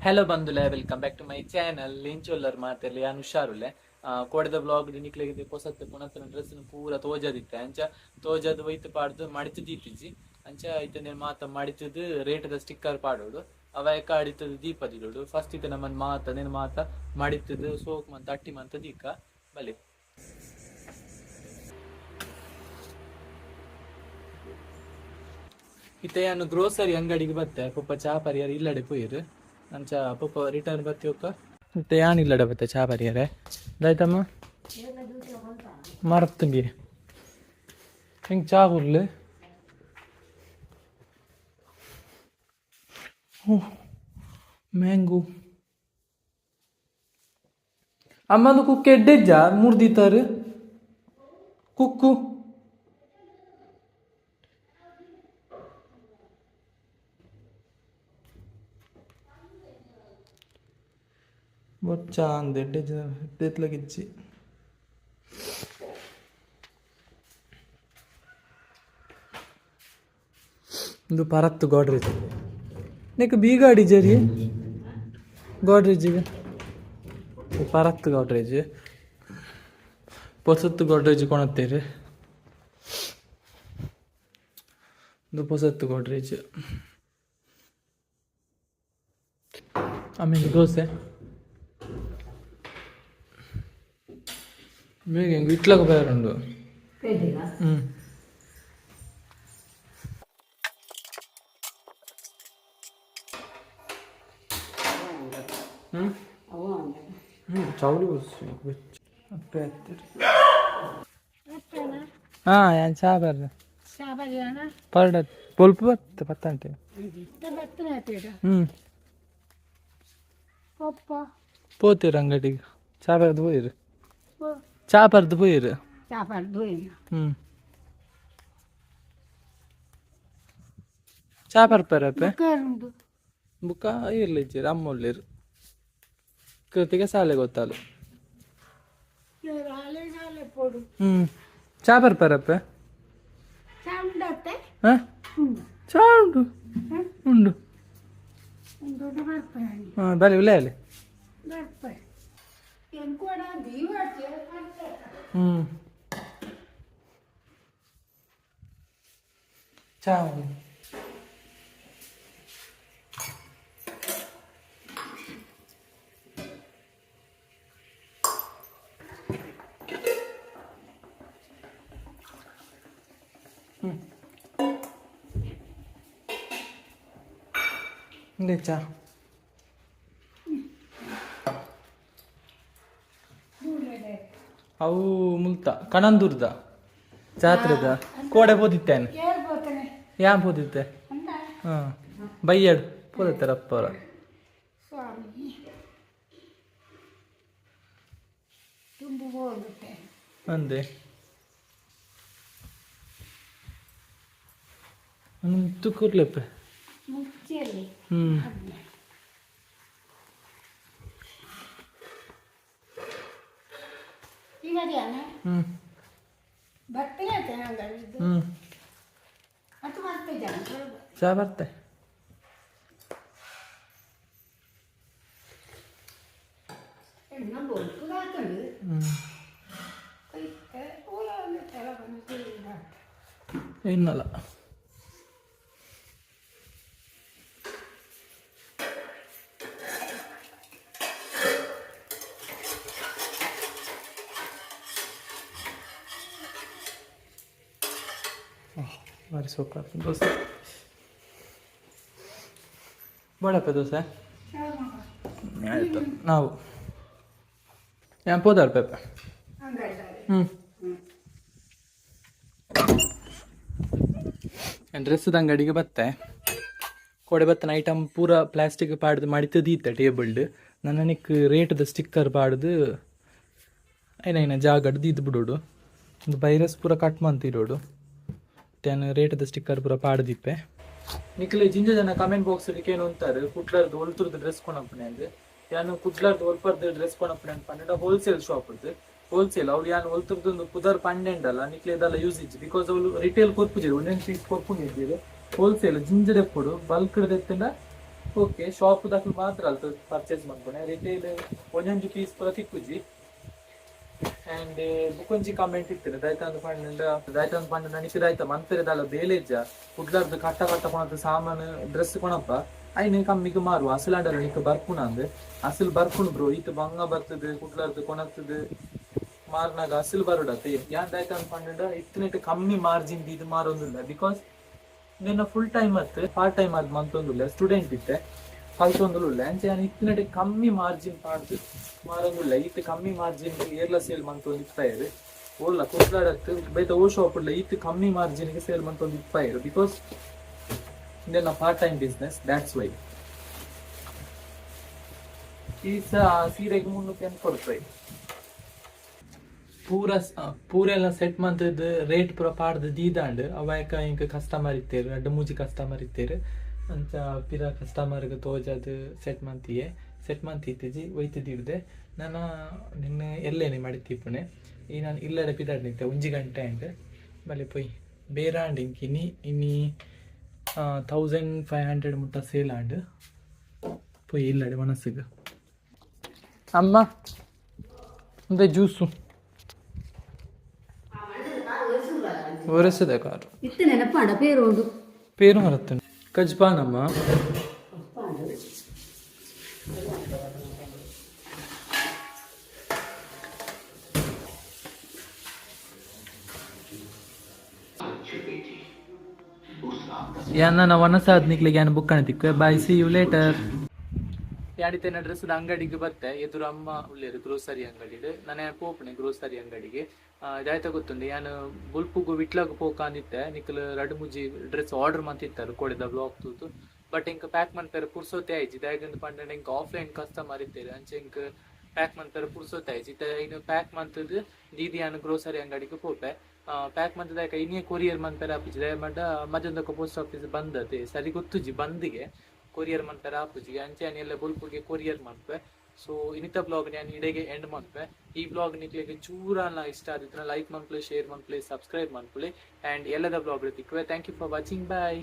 Hello ಬಂಧುಲೆ, welcome back to my channel. ಲಿಂಚೊಲ್ಲರ್ ಮಾತಿರ್ಲಿ ಯಾನು ಹುಷಾರುಲೆ. ಕೋಡೆದ ಬ್ಲಾಗ್ ನಿಕ್ಲೆಗೆ ಹೊಸತ್ತು ಪುನಃ ಡ್ರೆಸ್ ಪೂರ ತೋಜದಿತ್ತೆ ಅಂಚ ತೋಜದ್ ಒಯ್ತು ಪಾಡ್ದು ಮಡಿತದ ಇತ್ತಿಜಿ ಅಂಚ ಐತನೆ ಮಾತ ಮಡಿತದ ರೇಟದ ಸ್ಟಿಕ್ಕರ್ ಪಾಡೋಡು ಅವಯಕ ಅಡಿತದ ದೀಪ ದಿಡೋಡು ಫಸ್ಟ್ ಇತ್ತೆ ನಮ್ಮನ್ ಮಾತ ನೆನ ಮಾತ ಮಡಿತದ ಸೋಕ್ ಮಂತ ಅಟ್ಟಿ ಮಂತ ದೀಕ ಬಲಿ ಇತ್ತೆ ಗ್ರೋಸರಿ ಅಂಗಡಿಗೆ ಬತ್ತೆ ಪಪ್ಪ ಚಾ ಪರಿಯಾರ ಇಲ್ಲಡೆ ಪೋಯಿರು ಅಂಚ ಪಪ್ಪ ರಿಟರ್ನ್ ಬರ್ತಿ ಹೋಗ ಮತ್ತೆ ಯಾನಿಲ್ಲಡೆ ಬತ್ತೆ ಚಾ ಪರಿಯಾರೆ ದಾಯ್ತಮ್ಮ ಮರತ್ತಂಗಿ ಹಿಂಗೆ ಚಾ ಹುರ್ಲು ಮ್ಯಾಂಗೋ ಅಮ್ಮದು ಕುಕ್ಕೆ ಎಡ್ಡೆಜ್ಜ ಮುರ್ದಿತ್ತಾರು ಕುಕ್ಕು ಬೊಚ್ಚ ಅಂದೆ ಎಡ್ಡೆಜ್ಜಿ ಇದು ಪರತ್ತು ಗೋಡ್ರೇಜ್ ನೆಕ್ ಬೀಗಾಡಿ ಜರಿ ಗೋಡ್ರೇಜಿಗೆ ಪರತ್ತು ಗೋಡ್ರೇಜ್ ಪೊಸತ್ತು ಗೋಡ್ರೇಜ್ ಕೊಣತ್ತೇರಿ ಇದು ಪೊಸತ್ತು ಗೋಡ್ರೇಜ್ ಆಮೇಲೆ ದೋಸೆ ಬೇಗ ಹೆಂಗೆ ಇಟ್ಲಾಗ ಬೇರುಂಡು ചൗളി അപ്പേ ആ ഞാൻ ചാ പറഞ്ഞു പരട പൊൽപ്പ് പത്താണ്ട് പോത്തിരു ಅಂಗಡಿಗೆ ಚಾ ಬರ್ದು പോയിರು ಚಾ ಬರ್ದು പോയിರು ಚಾ ಬರ್ಪರಪ್ಪೆ ಬುಕ್ಕ ಇರ್ಲಿಜ್ಜಿರು ಅಮ್ಮೊಳ್ಳಿರು ಕೃತಿಗೆ ಸಾಲೆ ಗೊತ್ತಾಲು ಚಾ ಬರ್ಪರಪ್ಪೆ ಚಾ ಉಂಟು ಉಂಡು ಹಾಂ ಬರೀ ಉಲೆ ಅಲ್ಲಿ ಚಾ ಚಾ ಅವು ಮುಲ್ತ ಕಣಂದೂರ್ದ ಜಾತ್ರೆದ ಕೋಡೆ ಪೋದಿತ್ತೇನೆ ಯಾನ್ ಪೋದಿತ್ತೆ ಹಾಂ ಬೈಯಡ್ ಪೋದಿತ್ತಾರಪ್ಪ ಅವರ ಅಂದೆ ತುಕ್ಕೂರ್ಲೆಪ್ಪೆ ಚಾ ಬರ್ತೆ ಇನ್ನಲ್ಲ ಭಾರಿ ಸೂಪರ್ ದೋಸೆ ಬಡಪ್ಪ ದೋಸೆ ಆಯಿತು ನಾವು ഞാൻ പോതാൽ പേപ്പ ಡ್ರೆಸ್ದ ಅಂಗಡಿಗೆ ಬತ್ತೆ ಕೊಡೆ ಬತ್ತನ ಐಟಮ್ ಪೂರ ಪ್ಲಾಸ್ಟಿಕ್ ಪಾಡ್ದು ಮಾಡಿತದೀತ ಟೇಬಲ್ಡ್ ನನನಿಕ್ ರೇಟ್ದ ಸ್ಟಿಕ್ಕರ್ ಪಾಡ್ದು ಐನ ಜಾಗಡ್ ದೀದ್ ಬಿಡೋಡು ಒಂದು ವೈರಸ್ ಪೂರ ಕಟ್ ಮಂತಿರೋಡು त्यान ರೇಟ್ದ ಸ್ಟಿಕ್ಕರ್ ಪೂರ ಪಾಡ್ದಿಪ್ಪೆ ನಿಕ್ಲೆ ಜಿಂಜ ಜನ ಕಮೆಂಟ್ ಬಾಕ್ಸ್ ಏನು ಅಂತಾರೆ ಕುಟ್ಲರ್ದು ಒಲ್ತುರ್ದು ಡ್ರೆಸ್ ಕೊನಪ್ಪನೆ ಅಂದ್ರೆ ಯಾನು ಕುಟ್ಲರ್ದು ಒಲ್ಪರ್ದು ಡ್ರೆಸ್ ಕೊನಪ್ಪನೆ ಅಂತ ಪಂಡ ಹೋಲ್ಸೇಲ್ ಶಾಪ್ ಹೋಲ್ಸೇಲ್ ಅವ್ರು ಯಾನು ಒಲ್ತುರ್ದು ಪುದರ್ ಪಂಡೆಂಡಲ್ಲ ನಿಕ್ಲೆ ಇದೆಲ್ಲ ಯೂಸ್ ಇಜ್ಜಿ ಬಿಕಾಸ್ ಅವ್ರು ರಿಟೇಲ್ ಕೊರ್ಪುಜಿರು ಒಂದೊಂದು ಪೀಸ್ ಕೊರ್ಪುಂಡಿದ್ದೀರು ಹೋಲ್ಸೇಲ್ ಜಿಂಜಡೆ ಕೊಡು ಬಲ್ಕ್ ಎತ್ತಿಂದ ಓಕೆ ಶಾಪ್ ದಾಖಲು ಮಾತ್ರ ಅಲ್ತ ಪರ್ಚೇಸ್ ಮಾಡ್ಕೊಂಡೆ ರಿಟೇಲ್ ಒಂದೊಂದು ಪೀಸ್ ಪೂರ ತಿಕ್ಕುಜಿ ಆ್ಯಂಡ್ ಬುಕೊಂಜಿ ಕಮೆಂಟ್ ಇರ್ತದೆ ದೈತಂದು ಪಂಡ ನನಗೆ ದೈತ ಮಂತರದಲ್ಲ ಬೇಲೆಜ್ಜ ಕುಡ್ಲಾರ್ದು ಕಟ್ಟ ಕಟ್ಟ ಕೊಣದ್ದು ಸಾಮಾನು ಡ್ರೆಸ್ ಕೊಣಪ್ಪ ಐನ ಕಮ್ಮಿಗೆ ಮಾರುವ ಅಸಲಾಂಡಲ್ಲ ನಿಕ್ಕ ಬರ್ಪುಣ ಅಂದ್ ಅಸಲು ಬರ್ಪುಣ್ ಬ್ರೋ ಈತ ಬಂಗ ಬರ್ತದೆ ಕುಡ್ಲಾರ್ದು ಕೊಣತ್ತದು ಮಾರ್ನಾಗ ಅಸಲು ಬರೋಡತ್ತೆ ಯಾನ್ ದೈತಂದು ಪಂಡ ಇತ್ತನೆಟ್ಟು ಕಮ್ಮಿ ಮಾರ್ಜಿನ್ ಇದು ಮಾರೊಂದಿಲ್ಲ ಬಿಕಾಸ್ ನಿನ್ನ ಫುಲ್ ಟೈಮ್ ಅತ್ತು ಪಾರ್ಟ್ ಟೈಮ್ ಅದು ಮಂತೊಂದುಲ್ಲ ಸ್ಟೂಡೆಂಟ್ ಇತ್ತೆ ಕಲ್ತೊಂದುಲ್ಲ ಅಂಚೆ ನಾನು ಇತ್ತಿನಡೆ ಕಮ್ಮಿ ಮಾರ್ಜಿನ್ ಪಾಡ್ದು ಮಾರೊಂದುಲ್ಲ ಈತ್ ಕಮ್ಮಿ ಮಾರ್ಜಿನ್ ಏರ್ಲ ಸೇಲ್ ಮಂತೊಂದು ಇಪ್ಪಾಯಿರು ಓಲ್ಲ ಕುಡ್ಲಾಡತ್ತು ಬೈತ ಓ ಶಾಪ್ ಇಲ್ಲ ಈತ್ ಕಮ್ಮಿ ಮಾರ್ಜಿನ್ಗೆ ಸೇಲ್ ಮಂತೊಂದು ಇಪ್ಪಾಯಿರು ಬಿಕಾಸ್ ಇದೆಲ್ಲ part time business that's why ಈ ಸೀರೆಗೆ 300 ಅಂತ ಕೊಡ್ತಾರೆ ಪೂರ ಎಲ್ಲ ಸೆಟ್ ಮಂತದ್ದು ರೇಟ್ ಪೂರ ಪಾಡ್ದು ದೀದಾಂಡ್ ಅವಾಯಕ ಇಂಕ ಕಸ್ಟಮರ್ ಇತ್ತೇರು ಅಡ್ಡ ಮೂಜಿ ಕಸ್ಟಮರ್ ಇತ್ತೇರು ಅಂಚ ಪಿರ ಕಸ್ಟಮರ್ಗೆ ತೋಜದು ಸೆಟ್ ಮಂತಿತ್ತಿಜಿ ಒಯ್ತಿದ್ದಿಡ್ದೆ ನಾನು ನಿನ್ನ ಎಲ್ಲೇನೆ ಮಾಡಿತ್ತಿಪ್ಪುಣೆ ಈ ನಾನು ಇಲ್ಲಡೆ ಪಿದಾಡ್ ನಿಂತೆ 1 ಗಂಟೆ ಅಂಡ್ ಬಲೆ ಪೊಯ್ ಬೇರಾಂಡ್ ಇನ್ನಿ 1500 ಮುಟ್ಟ ಸೇಲ್ ಆಂಡ್ ಪೊಯ್ ಇಲ್ಲಡೆ ಮನಸ್ಸಿಗೆ ಅಮ್ಮ ಒಂದು ಜ್ಯೂಸು ಒರೆಸದ ಕಾರು పేరు మరత్తను కజ్పానమ్మ ಯಾನ ವನಸಾದ್ ನಿಕ್ಲಿಗೆ ಯಾನ ಬುಕ್ ಕಾಣ್ತಿಕ್ವೆ ಬಾಯ್ ಸಿ ಯು ಲೇಟರ್ ಯಾಡಿತೇನ ಡ್ರೆಸ್ದ ಅಂಗಡಿಗೆ ಬತ್ತೆ ಎದುರು ಅಮ್ಮ ಉಳ್ಳೇರು ಗ್ರೋಸರಿ ಅಂಗಡಿಗೆ ನಾನು ಪೋಪಣೆ ಗ್ರೋಸರಿ ಅಂಗಡಿಗೆ ಇದಾಯ್ತಾ ಗೊತ್ತುಂಡು ಯಾನು ಬುಲ್ಪುಗು ವಿಟ್ಲಾಗ ಪೋಕ ಅಂದಿತ್ತೆ ನಿಕ್ಕಲು ರಡು ಮುಜಿ ಡ್ರೆಸ್ ಆರ್ಡರ್ ಮಂತಿತ್ತಾರೆ ಕೊಡಿದ ಬ್ಲಾಕ್ ತೂತು ಬಟ್ ಇಂಕ ಪ್ಯಾಕ್ ಮಾಡ್ತಾರೆ ಪುರ್ಸೋತೆ ಆಯ್ಜಿ ದಾಯಗಂದು ಪಂಡ ಇಂಕ ಆಫ್ಲೈನ್ ಕಸ್ಟಮರ್ ಇತ್ತೇರು ಅಂಚೆ ಇಂಕ ಪ್ಯಾಕ್ ಮಾಡ್ತಾರೆ ಪುರ್ಸೋತೆ ಆಯ್ಜಿ ಇನ್ನು ಪ್ಯಾಕ್ ಮಂತದ್ದು ದೀದಿ ಯಾನು ಗ್ರೋಸರಿ ಅಂಗಡಿಗೆ ಪೋಪೆ ಪ್ಯಾಕ್ ಮಂತದಾಕ ಇನ್ನೇ ಕೊರಿಯರ್ ಮಂತಾರೆ ಆಪುಜಿ ದಯ ಮಡ್ಡ ಮಜೊಂದಕ್ಕ ಪೋಸ್ಟ್ ಆಫೀಸ್ ಬಂದತೆ ಸರಿ ಗೊತ್ತುಜಿ ಬಂದಿಗೆ ಕೊರಿಯರ್ ಮಾಡ್ತಾರೆ ಆಪುಜಿಗೆ ಅಂಚೆ ಎಲ್ಲ ಬುಲ್ಪುಗೆ ಕೊರಿಯರ್ ಮಾಡ್ಪೆ ಸೊ ಇನ್ನಿತ ಬ್ಲಾಗ್ ನಾನು ಇಡೆಗೆ ಎಂಡ್ ಮಾಡ್ಪೆ ಈ ಬ್ಲಾಗ್ ನಿಕ್ಲಿಗೆ ಚೂರಲ್ಲ ಇಷ್ಟ ಆದಿತ್ತು ಲೈಕ್ ಮಾಡ್ಕೊಳ್ಳಿ ಶೇರ್ ಮಾಡ್ಕೊಳ್ಳಿ ಸಬ್ಸ್ಕ್ರೈಬ್ ಮಾಡ್ಕೊಳ್ಳಿ ಆ್ಯಂಡ್ ಎಲ್ಲದ ಬ್ಲಾಗ್ ತಿಕ್ಕುವೆ thank you for watching bye